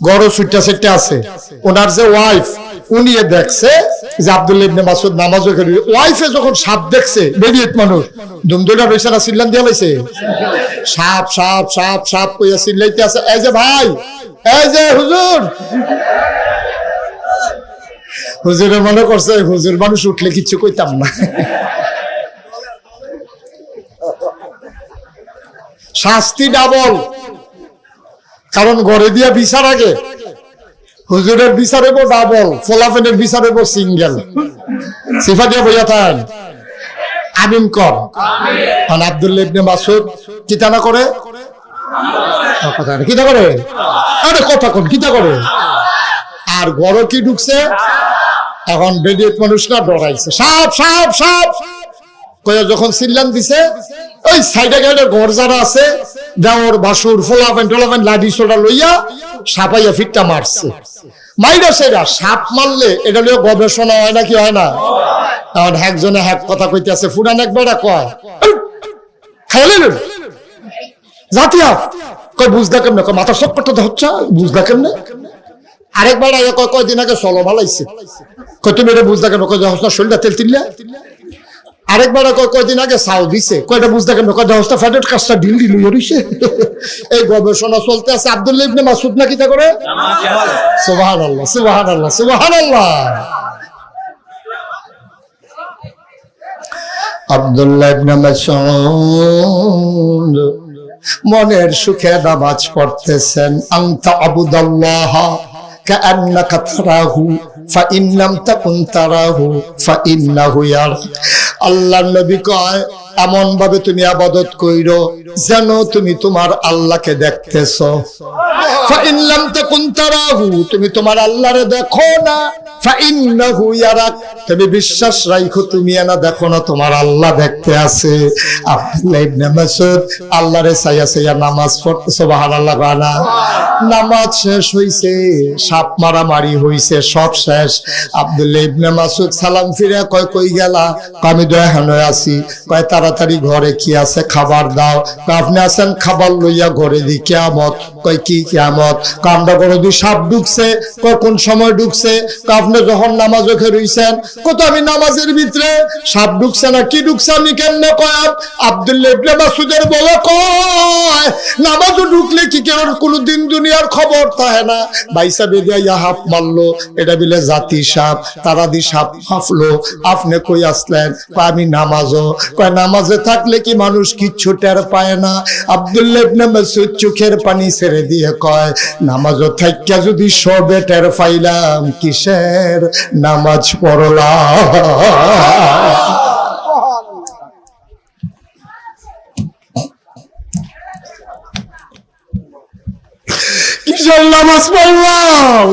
গড় সুইটা সেটা আছে ওনার যে ওয়াইফ উনি দেখছে যে আব্দুল্লাহ ইবনে মাসউদ নামাজও করে ওয়াইফে যখন সাপ দেখছে বেরিয়েত মানুষ দুমদুলা রইছে না সিল্লান দিয়া লাইছে সাপ সাপ সাপ সাপ কইয়া সিল্লাইতে আছে এই যে ভাই এই যে হুজুর হুজুরে মনে করছে হুজুর মানুষ উঠলে কিছু কইতাম না শাস্তি ডাবল কারণ ঘরে দিয়া বিচার আগে হুজুরের বিচার হইব ডাবল ফলাফেনের বিচার হইব সিঙ্গেল সিফা দিয়া বইয়া থাকেন আমিন কর আমিন আব্দুল্লাহ ইবনে মাসউদ কিতা না করে কিতা করে আরে কথা কোন কিতা করে আর ঘরে কি ঢুকছে এখন বেদিত মানুষ না ডরাইছে সাপ সাপ সাপ কইয়া যখন সিল্লান দিছে ওই সাইডে গেলে ঘর যারা আছে দেওর বাসুর ফোলাফেন টোলাফেন লাঠি সোটা লইয়া সাপাইয়া ফিটটা মারছে মাইরা সেরা সাপ মারলে এটা লিয়ে গবেষণা হয় না কি হয় না এখন একজনে এক কথা কইতে আছে ফুরান একবার কয় খাইলেন জাতিয়া কয় বুঝদা কেমনে কয় মাথার চক্করটা হচ্ছে বুঝদা কেমনে আরেকবার কয়দিন আগে চলো ভালাইছে কয় তুমি এটা বুঝদা কেমন কয় শরীরটা তেল তিনলে আরেকবার কয়দিন আগে চাও দিছে কয়টা বুঝতে কেন কয়টা হস্তা ফ্যাটের কাজটা ঢিল ঢিল হইছে এই গবেষণা চলতে আছে আব্দুল্লাহ ইবনে মাসউদ না কিতা করে সুবহানাল্লাহ সুবহানাল্লাহ সুবহানাল্লাহ আব্দুল্লাহ ইবনে মাসউদ মনের সুখে নামাজ পড়তেছেন আনতা আবুদাল্লাহ কাআন্নাকা তারাহু ফাইন লাম তাকুন তারাহু ফাইন্নাহু ইয়ারাক আল্লাহর নবী কয় এমন ভাবে তুমি ইবাদত কইরো যেন তুমি তোমার আল্লাহকে দেখতেছো ফাইন লাম তাকুন তারাহু তুমি তোমার আল্লাহরে দেখো না ফাইন্নাহু ইয়ারাক তুমি বিশ্বাস রাখো তুমি না দেখো না তোমার আল্লাহ দেখতে আছে আব্দুল্লাহ ইবনে মাসউদ আল্লাহরে ছায়া ছায়া নামাজ পড়তে সুবহানাল্লাহ বানা নামাজ শেষ হইছে সাপ মারামারি হইছে সব শেষ আব্দুল্লাহ ইবনে মাসউদ সালাম ফিরে কয় কই গেলা আমি দয়াহানে আছি কয় তাড়াতাড়ি ঘরে কি আছে খাবার দাও আপনি আছেন খাবার লইয়া ঘরে দি কিয়ামত কয় কি কিয়ামত কামটা করে দি সাপ ঢুকছে কয় কোন সময় ঢুকছে আপনি যখন নামাজ ওখে রইছেন কত আমি নামাজের ভিতরে সাপ ঢুকছে না কি ঢুকছে আমি কেমনে কয় আব্দুল্লাহ ইবনে মাসউদের বলে কয় নামাজও ঢুকলে কি কেন কোনদিন দুনিয়ার খবর থাকে না বাইসা বেদিয়া হাফ মারলো এটা বিলে জাতি সাপ তারা দি সাপ হাফলো আপনি কই আসলেন আমি নামাজও কয় নামাজে থাকলে কি মানুষ কিচ্ছু টের পায় না আব্দুল্লাহ ইবনে মাসউদ চোখের পানি ছেড়ে দিয়ে কয় নামাজও থাইকা যদি সবে টের পাইলাম কিসের নামাজ পড়লাম কিসের নামাজ পড়লাম